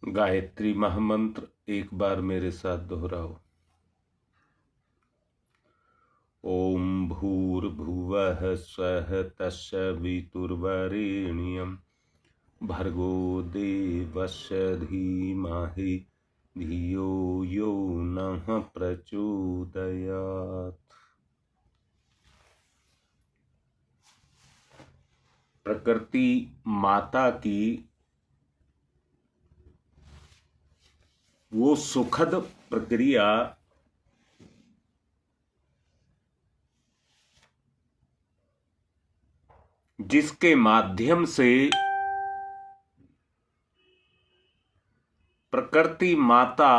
गायत्री महामंत्र एक बार मेरे साथ दोहराओ। ओम भूर्भुवः स्वः तत्सवितुर्वरेण्यं भर्गो देवस्य धीमहि धियो यो नः प्रचोदयात्। प्रकृति माता की वो सुखद प्रक्रिया जिसके माध्यम से प्रकृति माता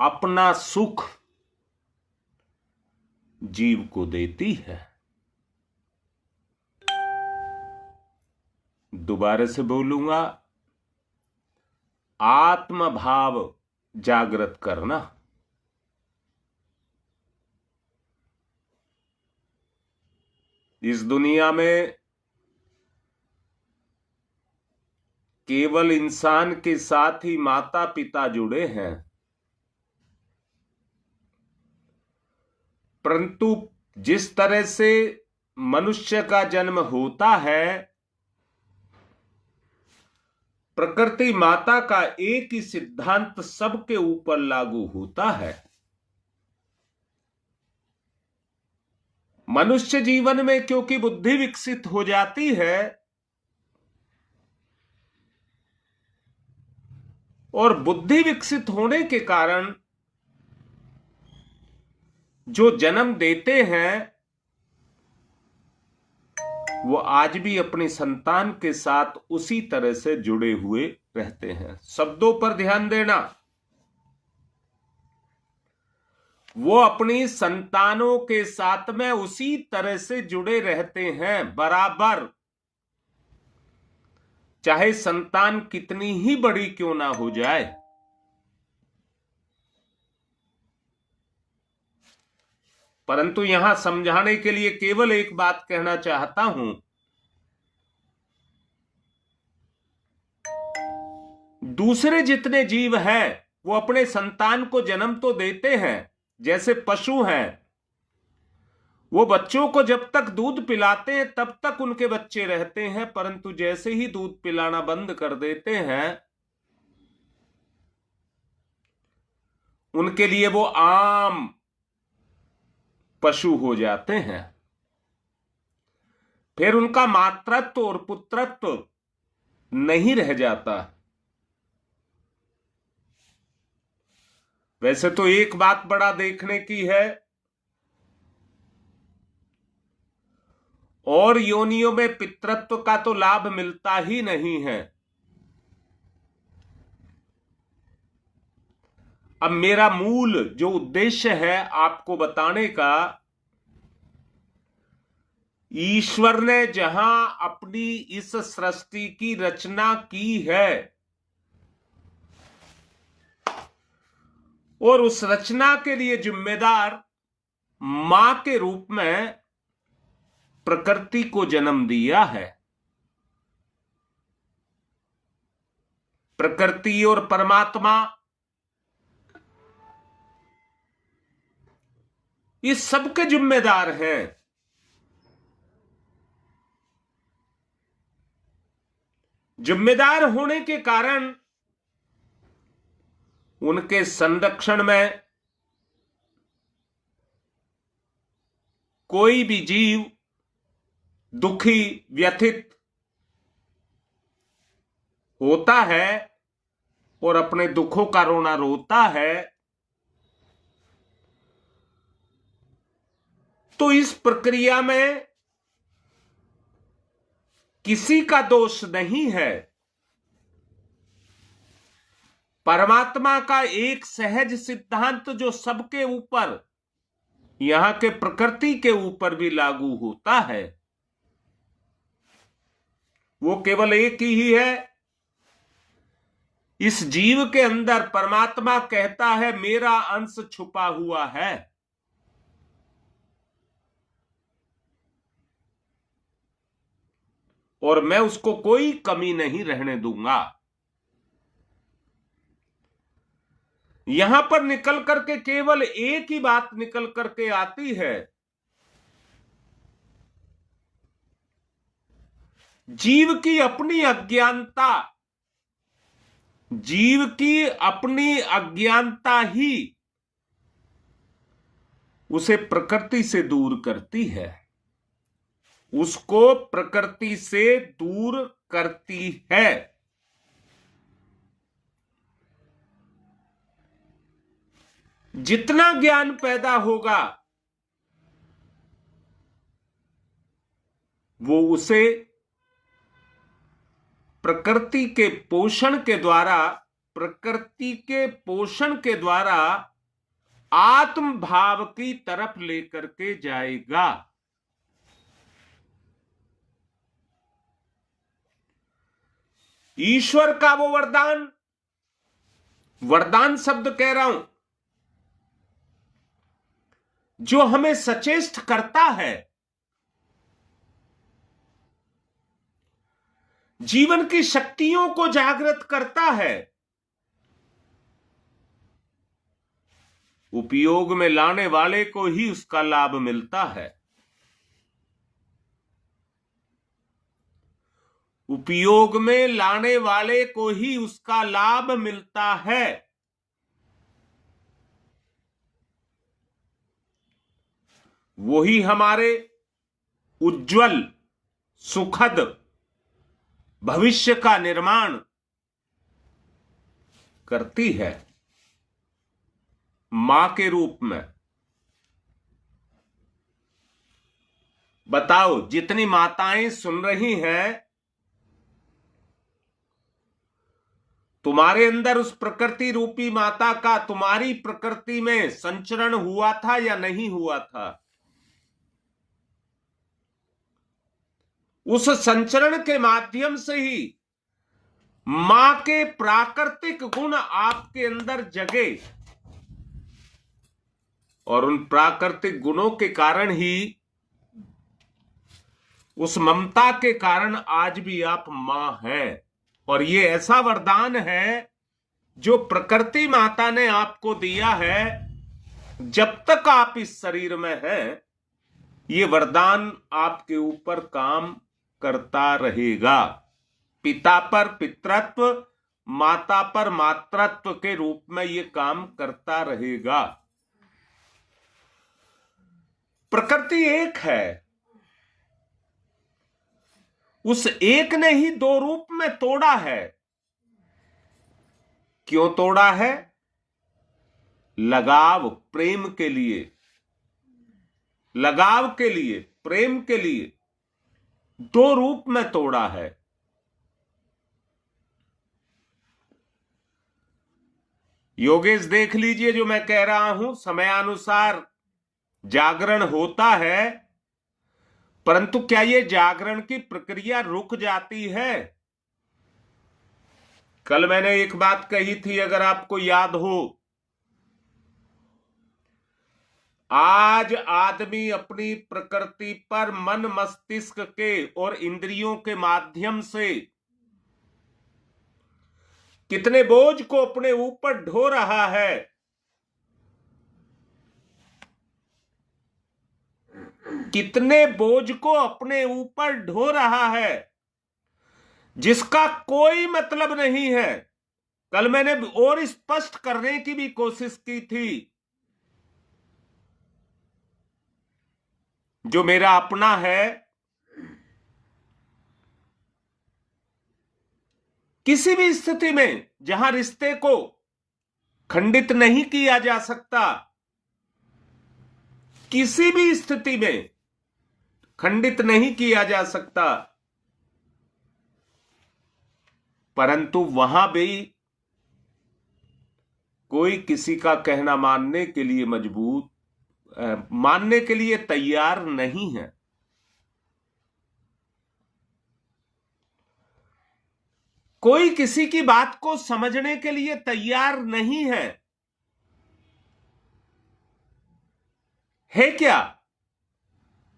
अपना सुख जीव को देती है। दोबारा से बोलूंगा, आत्म भाव जागृत करना। इस दुनिया में केवल इंसान के साथ ही माता पिता जुड़े हैं, परंतु जिस तरह से मनुष्य का जन्म होता है, प्रकृति माता का एक ही सिद्धांत सबके ऊपर लागू होता है। मनुष्य जीवन में क्योंकि बुद्धि विकसित हो जाती है और बुद्धि विकसित होने के कारण जो जन्म देते हैं वो आज भी अपनी संतान के साथ उसी तरह से जुड़े हुए रहते हैं। शब्दों पर ध्यान देना, वो अपनी संतानों के साथ में उसी तरह से जुड़े रहते हैं बराबर, चाहे संतान कितनी ही बड़ी क्यों ना हो जाए। परंतु यहां समझाने के लिए केवल एक बात कहना चाहता हूं, दूसरे जितने जीव हैं वो अपने संतान को जन्म तो देते हैं। जैसे पशु हैं, वो बच्चों को जब तक दूध पिलाते हैं तब तक उनके बच्चे रहते हैं, परंतु जैसे ही दूध पिलाना बंद कर देते हैं, उनके लिए वो आम पशु हो जाते हैं। फिर उनका मातृत्व और पुत्रत्व नहीं रह जाता। वैसे तो एक बात बड़ा देखने की है, और योनियों में पितृत्व का तो लाभ मिलता ही नहीं है। अब मेरा मूल जो उद्देश्य है आपको बताने का, ईश्वर ने जहां अपनी इस सृष्टि की रचना की है और उस रचना के लिए जिम्मेदार मां के रूप में प्रकृति को जन्म दिया है। प्रकृति और परमात्मा इस सबके जिम्मेदार हैं। जिम्मेदार होने के कारण उनके संरक्षण में कोई भी जीव दुखी व्यथित होता है और अपने दुखों का रोना रोता है, तो इस प्रक्रिया में किसी का दोष नहीं है। परमात्मा का एक सहज सिद्धांत जो सबके ऊपर, यहां के प्रकृति के ऊपर भी लागू होता है, वो केवल एक ही है। इस जीव के अंदर परमात्मा कहता है मेरा अंश छुपा हुआ है। और मैं उसको कोई कमी नहीं रहने दूंगा। यहां पर निकल करके केवल एक ही बात निकल करके आती है, जीव की अपनी अज्ञानता, जीव की अपनी अज्ञानता ही उसे प्रकृति से दूर करती है, उसको प्रकृति से दूर करती है। जितना ज्ञान पैदा होगा वो उसे प्रकृति के पोषण के द्वारा, प्रकृति के पोषण के द्वारा आत्म भाव की तरफ लेकर के जाएगा। ईश्वर का वो वरदान, वरदान शब्द कह रहा हूं, जो हमें सचेष्ट करता है, जीवन की शक्तियों को जागृत करता है, उपयोग में लाने वाले को ही उसका लाभ मिलता है। उपयोग में लाने वाले को ही उसका लाभ मिलता है। वही हमारे उज्जवल सुखद भविष्य का निर्माण करती है, मां के रूप में। बताओ, जितनी माताएं सुन रही हैं, तुम्हारे अंदर उस प्रकृति रूपी माता का तुम्हारी प्रकृति में संचरण हुआ था या नहीं हुआ था? उस संचरण के माध्यम से ही मां के प्राकृतिक गुण आपके अंदर जगे, और उन प्राकृतिक गुणों के कारण ही, उस ममता के कारण आज भी आप मां हैं। और ये ऐसा वरदान है जो प्रकृति माता ने आपको दिया है। जब तक आप इस शरीर में हैं, ये वरदान आपके ऊपर काम करता रहेगा। पिता पर पितृत्व, माता पर मातृत्व के रूप में ये काम करता रहेगा। प्रकृति एक है, उस एक ने ही दो रूप में तोड़ा है। क्यों तोड़ा है? लगाव, प्रेम के लिए, लगाव के लिए, प्रेम के लिए दो रूप में तोड़ा है। योगेश देख लीजिए, जो मैं कह रहा हूं, समयानुसार जागरण होता है, परंतु क्या ये जागरण की प्रक्रिया रुक जाती है? कल मैंने एक बात कही थी, अगर आपको याद हो, आज आदमी अपनी प्रकृति पर मन मस्तिष्क के और इंद्रियों के माध्यम से कितने बोझ को अपने ऊपर ढो रहा है। कितने बोझ को अपने ऊपर ढो रहा है, जिसका कोई मतलब नहीं है। कल मैंने और स्पष्ट करने की भी कोशिश की थी, जो मेरा अपना है, किसी भी स्थिति में जहां रिश्ते को खंडित नहीं किया जा सकता, किसी भी स्थिति में खंडित नहीं किया जा सकता, परंतु वहां भी कोई किसी का कहना मानने के लिए मानने के लिए तैयार नहीं है। कोई किसी की बात को समझने के लिए तैयार नहीं है। है क्या?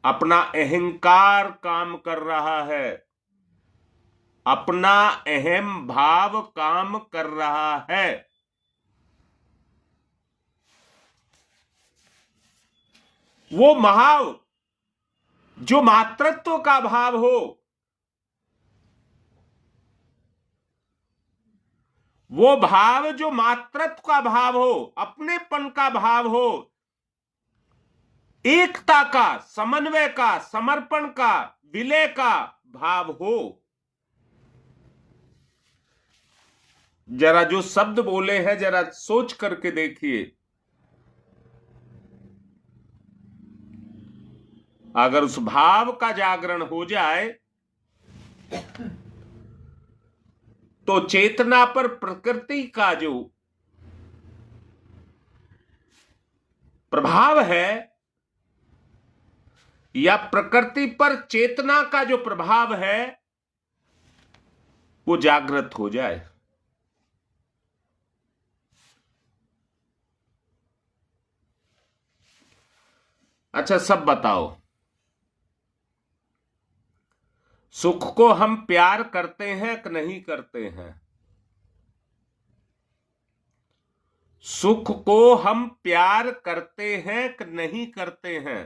अपना अहंकार काम कर रहा है, अपना अहम भाव काम कर रहा है। वो महाव जो मातृत्व का भाव हो, वो भाव जो मातृत्व का भाव हो, अपनेपन का भाव हो, एकता का, समन्वय का, समर्पण का, विलय का भाव हो। जरा जो शब्द बोले हैं जरा सोच करके देखिए। अगर उस भाव का जागरण हो जाए तो चेतना पर प्रकृति का जो प्रभाव है या प्रकृति पर चेतना का जो प्रभाव है वो जागृत हो जाए। अच्छा, सब बताओ, सुख को हम प्यार करते हैं कि नहीं करते हैं? सुख को हम प्यार करते हैं कि नहीं करते हैं?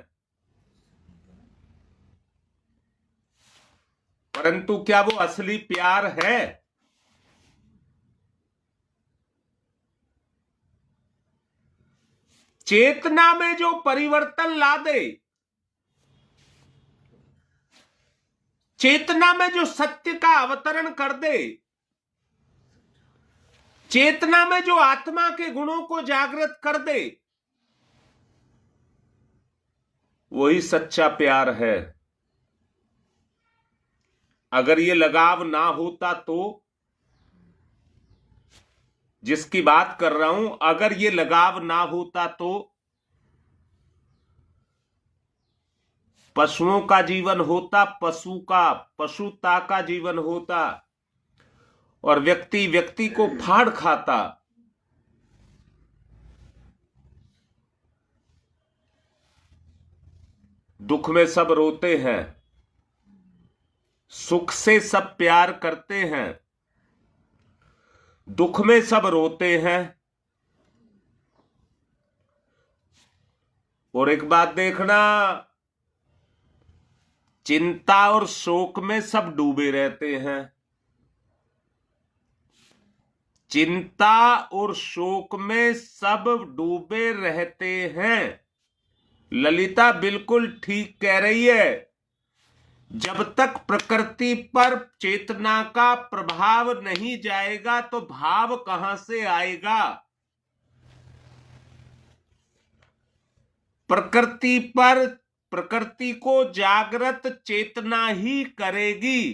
परंतु क्या वो असली प्यार है? चेतना में जो परिवर्तन ला दे, चेतना में जो सत्य का अवतरण कर दे, चेतना में जो आत्मा के गुणों को जागृत कर दे, वही सच्चा प्यार है। अगर ये लगाव ना होता तो, जिसकी बात कर रहा हूं, अगर ये लगाव ना होता तो पशुओं का जीवन होता, पशुता का जीवन होता और व्यक्ति व्यक्ति को फाड़ खाता। दुख में सब रोते हैं, सुख से सब प्यार करते हैं, दुख में सब रोते हैं। और एक बात देखना, चिंता और शोक में सब डूबे रहते हैं। चिंता और शोक में सब डूबे रहते हैं। ललिता बिल्कुल ठीक कह रही है। जब तक प्रकृति पर चेतना का प्रभाव नहीं जाएगा तो भाव कहां से आएगा? प्रकृति पर, प्रकृति को जागृत चेतना ही करेगी।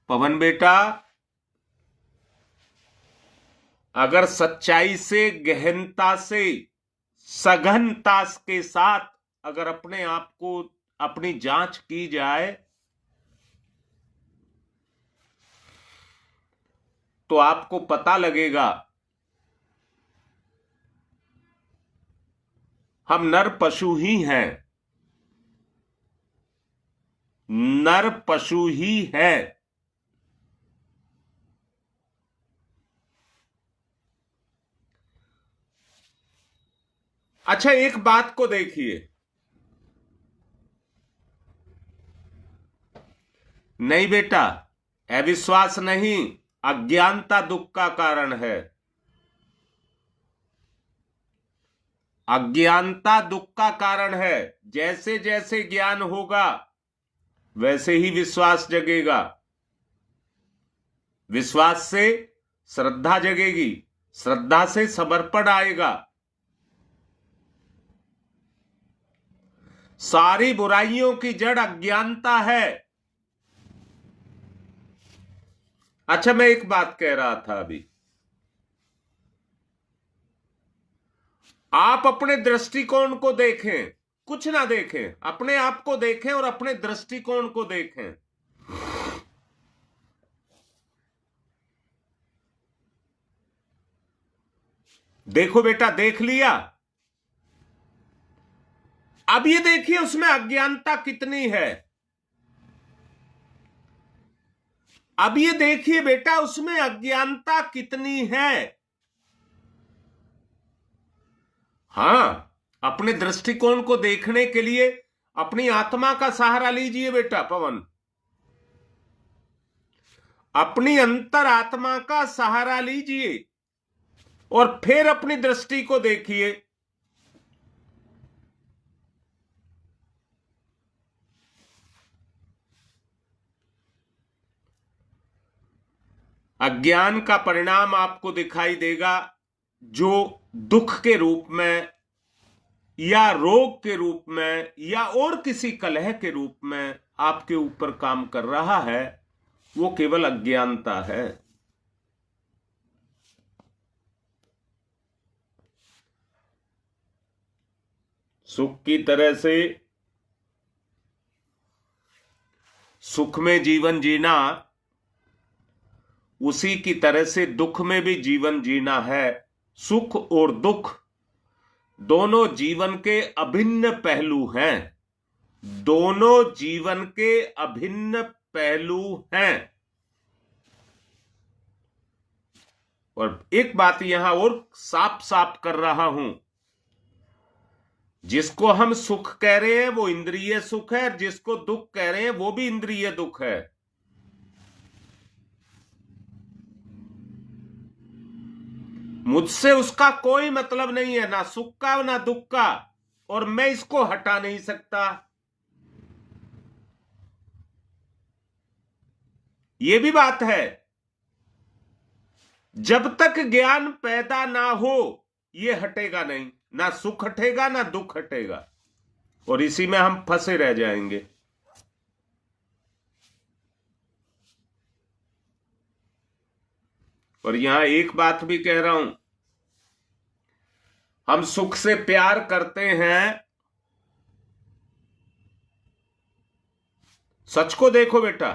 पवन बेटा, अगर सच्चाई से, गहनता से, सघनता के साथ अगर अपने आप को, अपनी जांच की जाए तो आपको पता लगेगा हम नर पशु ही हैं। नर पशु ही है। अच्छा, एक बात को देखिए, नहीं बेटा, अविश्वास नहीं, अज्ञानता दुख का कारण है। अज्ञानता दुख का कारण है। जैसे जैसे ज्ञान होगा वैसे ही विश्वास जगेगा। विश्वास से श्रद्धा जगेगी, श्रद्धा से समर्पण आएगा। सारी बुराइयों की जड़ अज्ञानता है। अच्छा, मैं एक बात कह रहा था अभी, आप अपने दृष्टिकोण को देखें, कुछ ना देखें, अपने आप को देखें और अपने दृष्टिकोण को देखें। देखो बेटा, देख लिया? अब ये देखिए उसमें अज्ञानता कितनी है। अब ये देखिए बेटा उसमें अज्ञानता कितनी है। हां, अपने दृष्टिकोण को देखने के लिए अपनी आत्मा का सहारा लीजिए बेटा पवन। अपनी अंतर आत्मा का सहारा लीजिए और फिर अपनी दृष्टि को देखिए। अज्ञान का परिणाम आपको दिखाई देगा, जो दुख के रूप में या रोग के रूप में या और किसी कलह के रूप में आपके ऊपर काम कर रहा है, वो केवल अज्ञानता है। सुख की तरह से सुख में जीवन जीना, उसी की तरह से दुख में भी जीवन जीना है। सुख और दुख दोनों जीवन के अभिन्न पहलू हैं। दोनों जीवन के अभिन्न पहलू हैं। और एक बात यहां और साफ साफ कर रहा हूं, जिसको हम सुख कह रहे हैं वो इंद्रिय सुख है, जिसको दुख कह रहे हैं वो भी इंद्रिय दुख है। मुझसे उसका कोई मतलब नहीं है, ना सुख का ना दुख का, और मैं इसको हटा नहीं सकता। यह भी बात है, जब तक ज्ञान पैदा ना हो यह हटेगा नहीं, ना सुख हटेगा ना दुख हटेगा, और इसी में हम फंसे रह जाएंगे। और यहां एक बात भी कह रहा हूं, हम सुख से प्यार करते हैं। सच को देखो बेटा,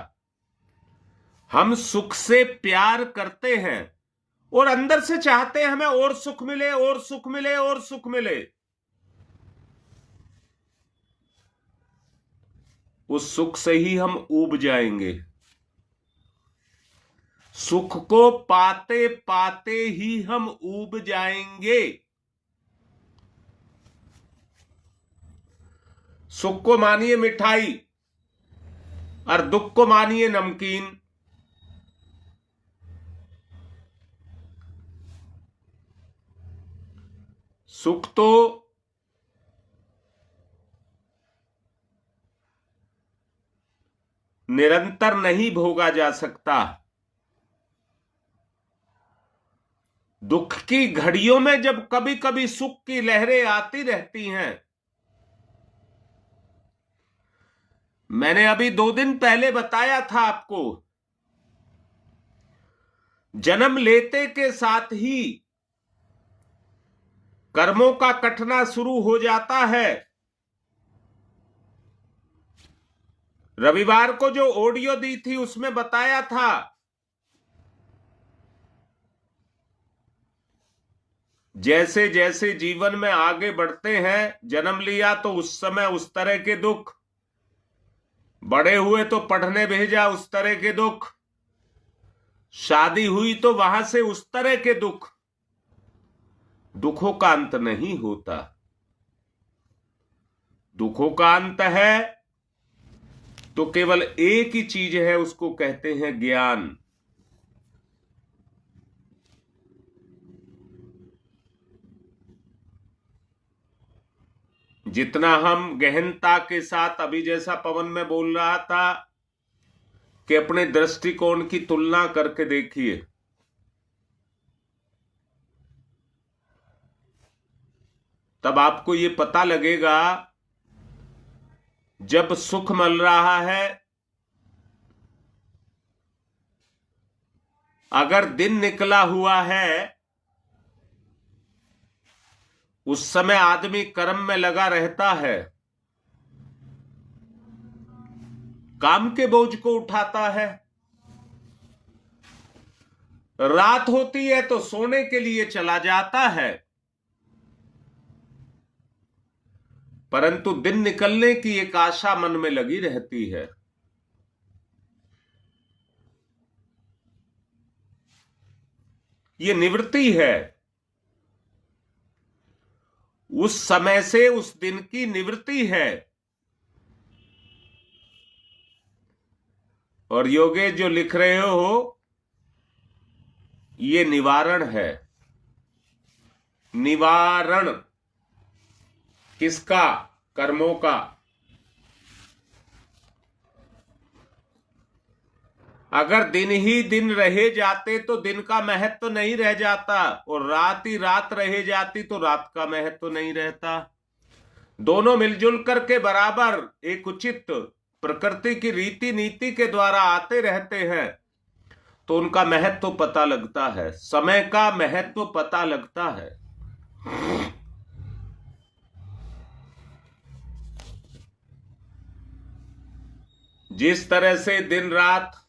हम सुख से प्यार करते हैं और अंदर से चाहते हैं हमें और सुख मिले और सुख मिले और सुख मिले। उस सुख से ही हम ऊब जाएंगे। सुख को पाते पाते ही हम ऊब जाएंगे। सुख को मानिए मिठाई और दुख को मानिए नमकीन। सुख तो निरंतर नहीं भोगा जा सकता। दुख की घड़ियों में जब कभी कभी सुख की लहरें आती रहती हैं। मैंने अभी 2 दिन पहले बताया था आपको, जन्म लेते के साथ ही कर्मों का कटना शुरू हो जाता है। रविवार को जो ऑडियो दी थी उसमें बताया था, जैसे जैसे जीवन में आगे बढ़ते हैं, जन्म लिया तो उस समय उस तरह के दुख, बड़े हुए तो पढ़ने भेजा उस तरह के दुख, शादी हुई तो वहां से उस तरह के दुख। दुखों का अंत नहीं होता। दुखों का अंत है तो केवल एक ही चीज है, उसको कहते हैं ज्ञान। जितना हम गहनता के साथ, अभी जैसा पवन में बोल रहा था कि अपने दृष्टिकोण की तुलना करके देखिए, तब आपको यह पता लगेगा, जब सुख मिल रहा है, अगर दिन निकला हुआ है, उस समय आदमी कर्म में लगा रहता है, काम के बोझ को उठाता है। रात होती है तो सोने के लिए चला जाता है, परंतु दिन निकलने की एक आशा मन में लगी रहती है। यह निवृत्ति है। उस समय से उस दिन की निवृत्ति है। और योगेश जो लिख रहे हो, ये निवारण है। निवारण किसका? कर्मों का। अगर दिन ही दिन रहे जाते तो दिन का महत्व तो नहीं रह जाता, और रात ही रात रहे जाती तो रात का महत्व तो नहीं रहता। दोनों मिलजुल करके बराबर एक उचित प्रकृति की रीति नीति के द्वारा आते रहते हैं, तो उनका महत्व पता लगता है, समय का महत्व पता लगता है। जिस तरह से दिन रात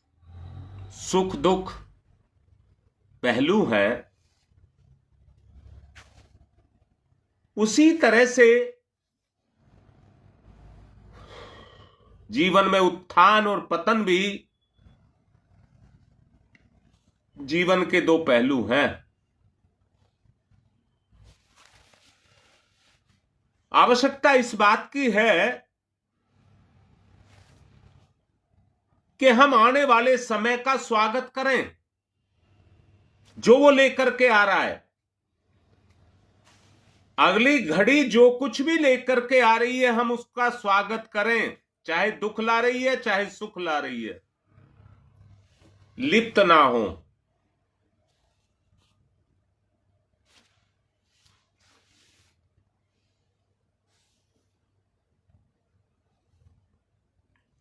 सुख दुख पहलू हैं, उसी तरह से जीवन में उत्थान और पतन भी जीवन के दो पहलू हैं। आवश्यकता इस बात की है कि हम आने वाले समय का स्वागत करें, जो वो लेकर के आ रहा है। अगली घड़ी जो कुछ भी लेकर के आ रही है, हम उसका स्वागत करें, चाहे दुख ला रही है चाहे सुख ला रही है, लिप्त ना हो।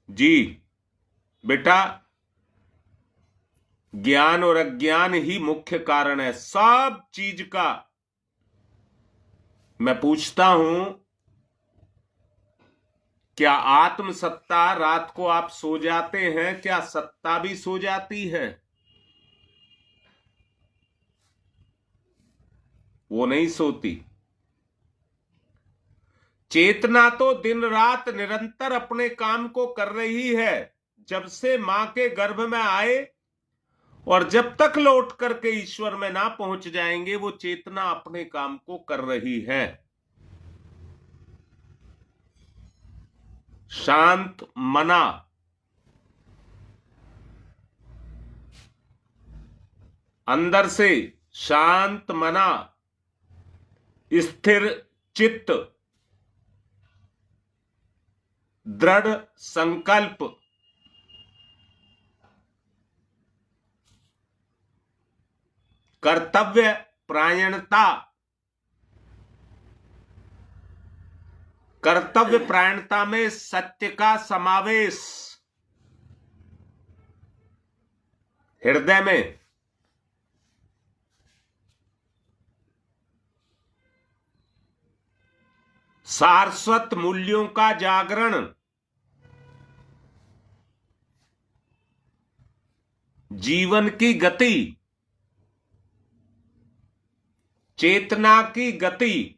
जी बेटा, ज्ञान और अज्ञान ही मुख्य कारण है सब चीज का। मैं पूछता हूं, क्या आत्म सत्ता, रात को आप सो जाते हैं, क्या सत्ता भी सो जाती है? वो नहीं सोती। चेतना तो दिन रात निरंतर अपने काम को कर रही है, जब से मां के गर्भ में आए, और जब तक लौट करके ईश्वर में ना पहुंच जाएंगे, वो चेतना अपने काम को कर रही है। शांत मना, अंदर से शांत मना, स्थिर चित्त, दृढ़ संकल्प, कर्तव्य परायणता। कर्तव्य परायणता में सत्य का समावेश, हृदय में सारस्वत मूल्यों का जागरण, जीवन की गति, चेतना की गति,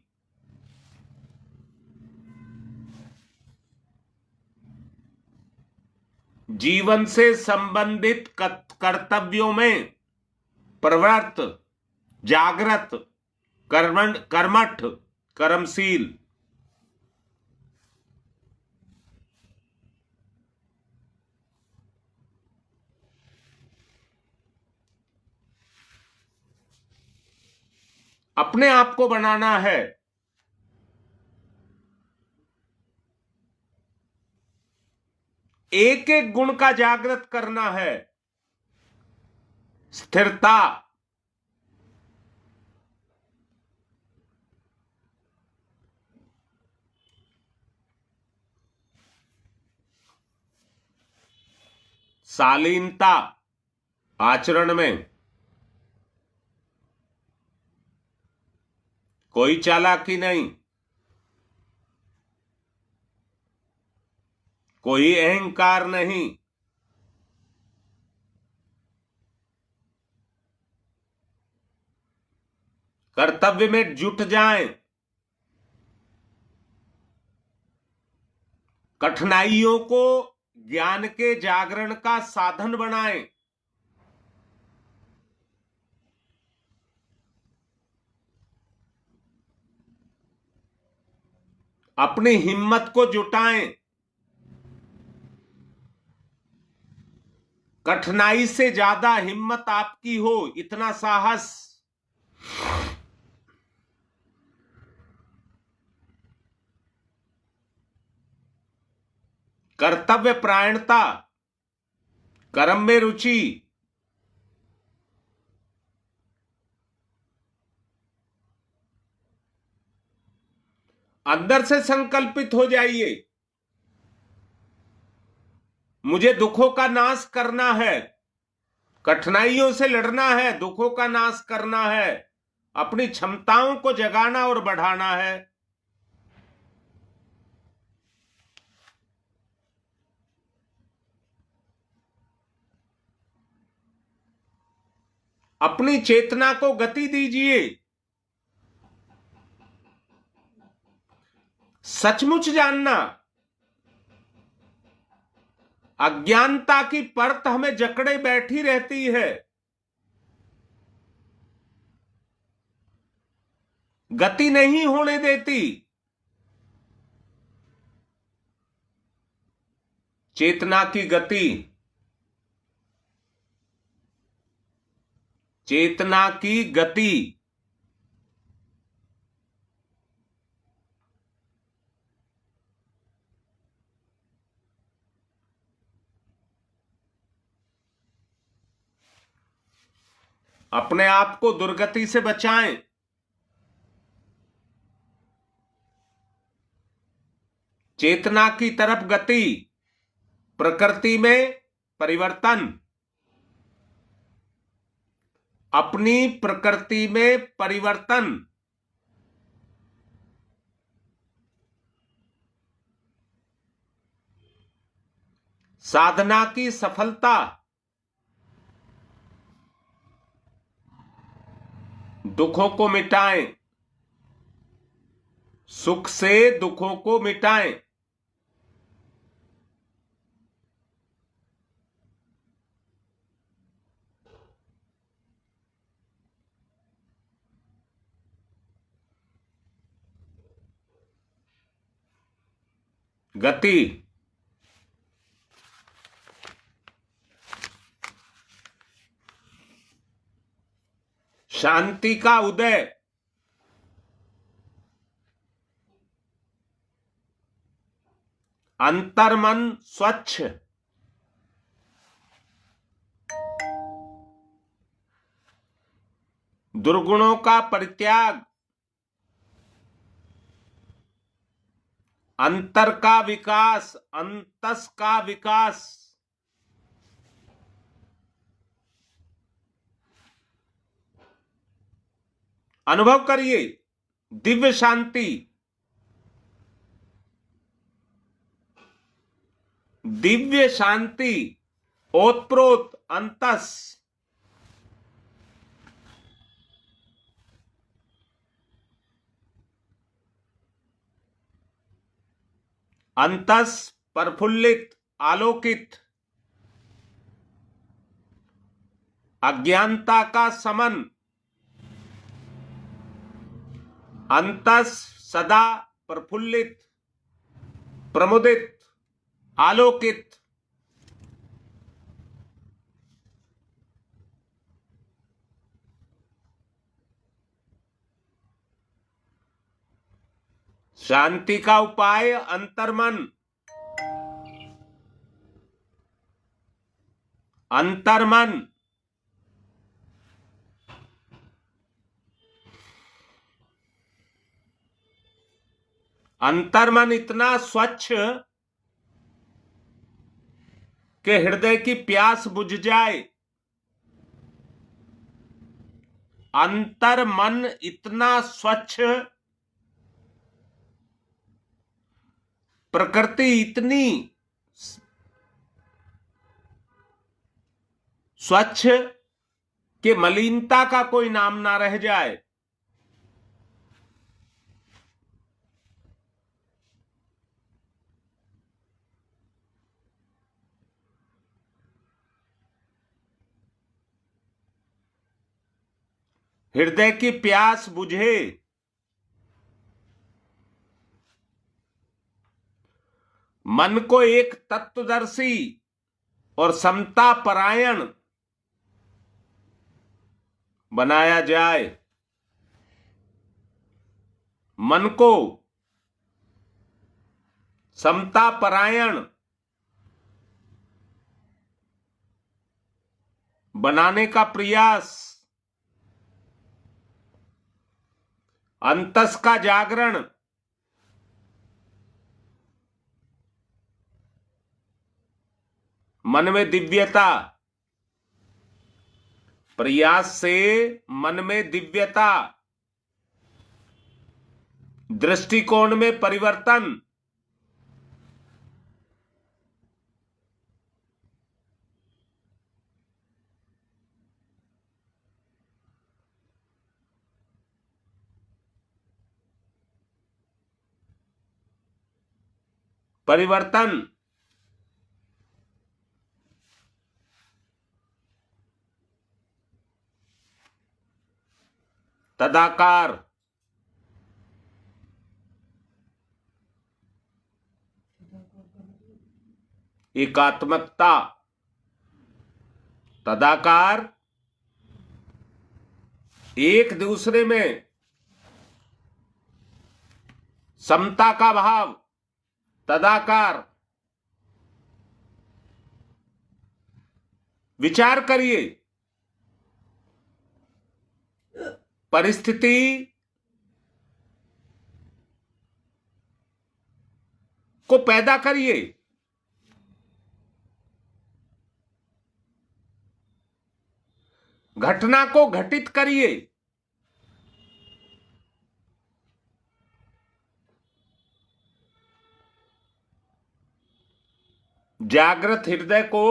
जीवन से संबंधित कर्तव्यों में प्रवृत्त, जागृत, कर्मठ, कर्मशील। अपने आप को बनाना है। एक एक गुण का जागृत करना है। स्थिरता, शालीनता आचरण में, कोई चालाकी नहीं, कोई अहंकार नहीं, कर्तव्य में जुट जाएं, कठिनाइयों को ज्ञान के जागरण का साधन बनाएं। अपनी हिम्मत को जुटाएं। कठिनाई से ज्यादा हिम्मत आपकी हो, इतना साहस। कर्तव्य परायणता, कर्म में रुचि, अंदर से संकल्पित हो जाइए, मुझे दुखों का नाश करना है, कठिनाइयों से लड़ना है, दुखों का नाश करना है, अपनी क्षमताओं को जगाना और बढ़ाना है। अपनी चेतना को गति दीजिए। सचमुच जानना, अज्ञानता की परत हमें जकड़े बैठी रहती है, गति नहीं होने देती। चेतना की गति, चेतना की गति। अपने आप को दुर्गति से बचाएं। चेतना की तरफ गति, प्रकृति में परिवर्तन, अपनी प्रकृति में परिवर्तन। साधना की सफलता, दुखों को मिटाएं, सुख से दुखों को मिटाएं। गति, शांति का उदय, अंतर्मन स्वच्छ, दुर्गुणों का परित्याग, अंतर का विकास, अंतस का विकास। अनुभव करिए दिव्य शांति, दिव्य शांति, ओतप्रोत अंतस। अंतस प्रफुल्लित, आलोकित, अज्ञानता का समन, अंतस सदा प्रफुल्लित, प्रमुदित, आलोकित। शांति का उपाय अंतर्मन, अंतर्मन। अंतर्मन इतना स्वच्छ कि हृदय की प्यास बुझ जाए। अंतर्मन इतना स्वच्छ, प्रकृति इतनी स्वच्छ कि मलिनता का कोई नाम ना रह जाए। हृदय की प्यास बुझे, मन को एक तत्वदर्शी और समता परायण बनाया जाए। मन को समता परायण बनाने का प्रयास, अंतस का जागरण, मन में दिव्यता, प्रयास से मन में दिव्यता, दृष्टिकोण में परिवर्तन, परिवर्तन, तदाकार, एकात्मकता, तदाकार, एक दूसरे में समता का भाव, तदाकार। विचार करिए, परिस्थिति को पैदा करिए, घटना को घटित करिए, जागृत हृदय को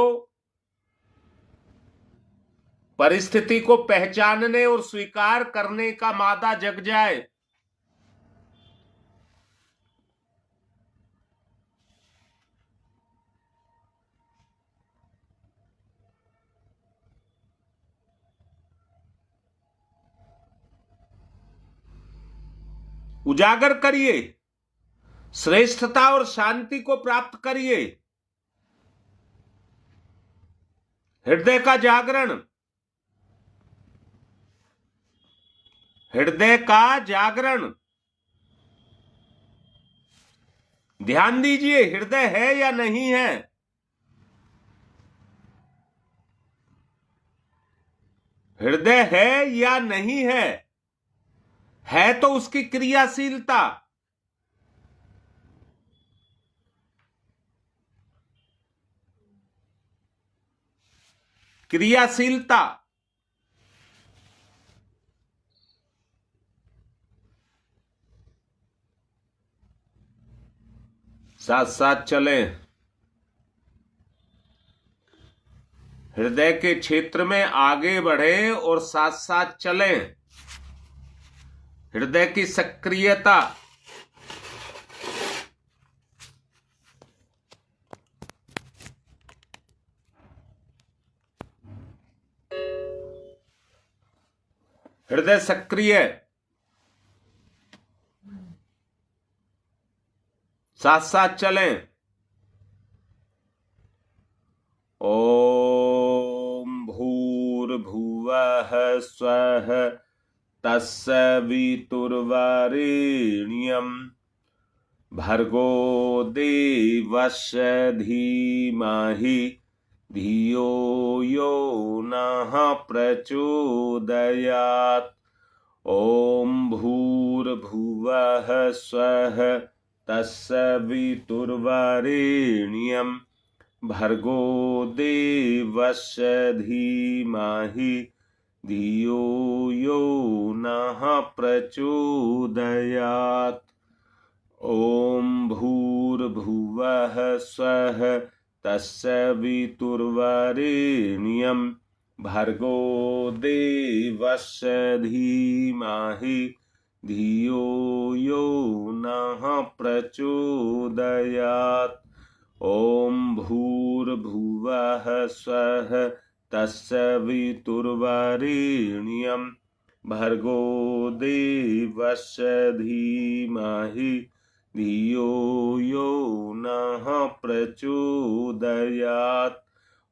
परिस्थिति को पहचानने और स्वीकार करने का मादा जग जाए। उजागर करिए, श्रेष्ठता और शांति को प्राप्त करिए, हृदय का जागरण, हृदय का जागरण। ध्यान दीजिए, हृदय है या नहीं है? हृदय है या नहीं है तो उसकी क्रियाशीलता, क्रियाशीलता, साथ साथ चलें। हृदय के क्षेत्र में आगे बढ़े और साथ साथ चलें। हृदय की सक्रियता, हृदय सक्रिय, साथ साथ चलें। ओम भूर्भुवः स्वः तत्सवितुर्वरेण्यं भर्गो देवस्य धीमहि धियो यो नः प्रचोदयात्। ओम भूर्भुवः स्वः तत्सवितुर्वरेण्यं भर्गो देवस्य धीमहि धियो यो नः प्रचोदयात्। ओम भूर्भुवः स्वः तत्सवितुर्वरेण्यं भर्गो देवस्य धीमहि धियो यो नः प्रचोदयात्। ओम भूर्भुवः स्वः तत्सवितुर्वरेण्यं भर्गो देवस्य धीमहि धियो यो नः प्रचोदयात्।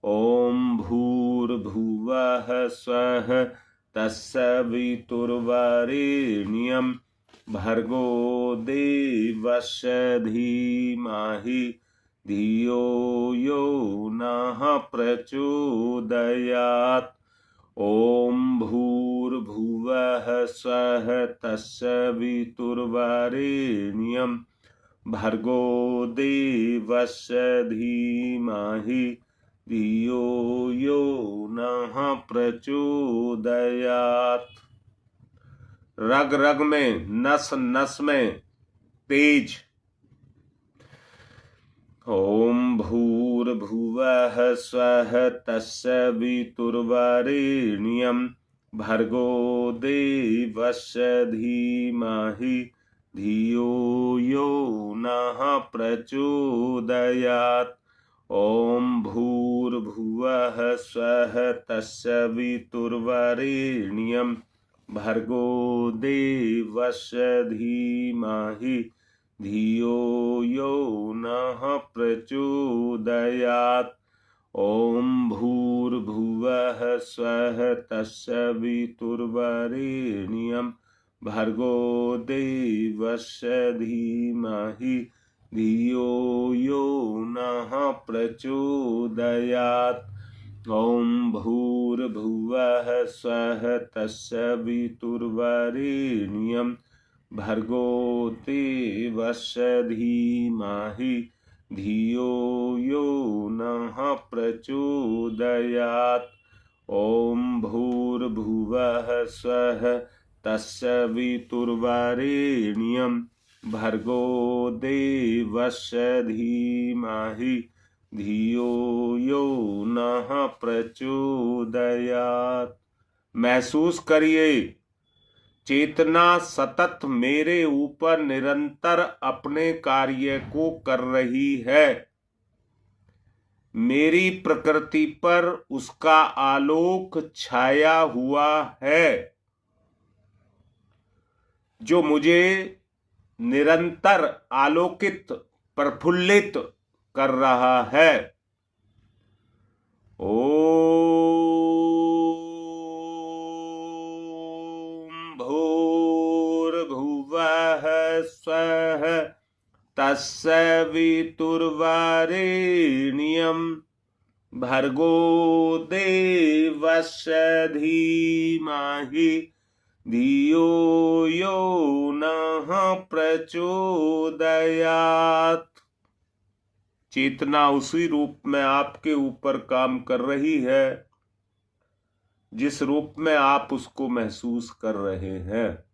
ॐ भूर्भुवः स्वः तत्सवितुर्वरेण्यं भर्गो देवस्य धीमहि धियो यो नः प्रचोदयात्। ॐ भूर्भुवः स्वः तत्सवितुर्वरेण्यं भर्गो देवस्य धीमहि धियो यो नः प्रचोदयात्। रग रग में, नस नस में तेज। ॐ भूर्भुवः स्वः तत्सवितुर्वरेण्यं भर्गो देवस्य धीमहि धियो यो नः प्रचोदयात्। ॐ भूर्भुवः स्वः तत्सवितुर्वरेण्यं भर्गो देवस्य धीमहि धियो यो नः प्रचोदयात्। ॐ भूर्भुवः स्वः तत्सवितुर्वरेण्यं भर्गो देवस्य धीमहि धियो यो नः प्रचोदयात्। ॐ भूर्भुवः स्वः तत्सवितुर्वरेण्यं भर्गो देवस्य धीमहि धियो यो नः प्रचोदयात्। ॐ भूर्भुवः स्वः तत्सवितुर्वरेण्यं भर्गो देवस्य धीमहि धियो यो नः प्रचोदयात्। महसूस करिए, चेतना सतत मेरे ऊपर निरंतर अपने कार्य को कर रही है। मेरी प्रकृति पर उसका आलोक छाया हुआ है, जो मुझे निरंतर आलोकित, प्रफुल्लित कर रहा है। ॐ भूर्भुवः स्वः तत्सवितुर्वरेण्यं भर्गो देवस्य धीमहि धियो यो नः प्रचोदयात्। चेतना उसी रूप में आपके ऊपर काम कर रही है जिस रूप में आप उसको महसूस कर रहे हैं।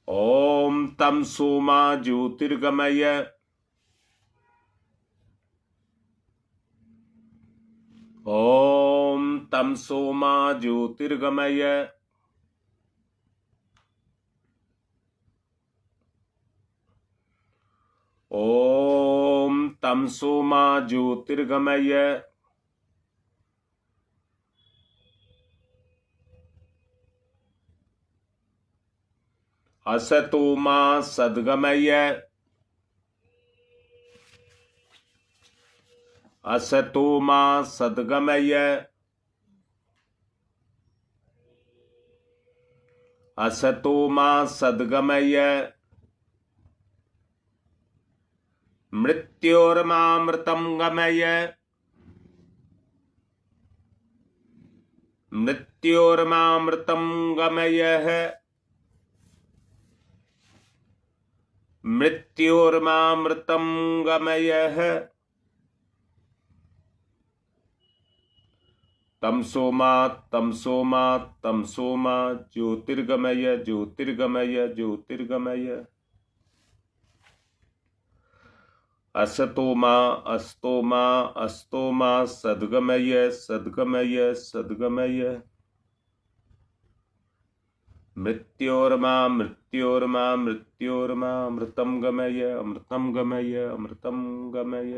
ओम तमसो मा ज्योतिर्गमय। ओम तमसो मा ज्योतिर्गमय। ओम तमसो मा ज्योतिर्गमय। असतो मा सद्गमय। असतो मा सद्गमय। असतो मा सद्गमय। मृत्योर्मामृतं गमय। मृत्योर्मामृतं गमयः। मृत्योर्मामृतं गमयः। तमसो मा तमसो मा तमसो मा ज्योतिर्गमय ज्योतिर्गमय ज्योतिर्गमय। असतो मा अस्तो मा अस्तो मा सद्गमय सद्गमय सद्गमय। मृत्योर्मा मृत्योर्मा मृत्योर्मा अमृतं गमय अमृतं गमय अमृतं गमय।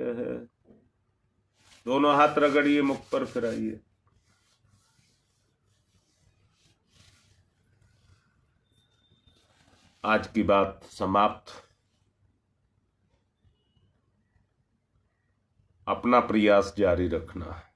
दोनों हाथ रगड़िए, मुख पर फिराइए। आज की बात समाप्त। अपना प्रयास जारी रखना।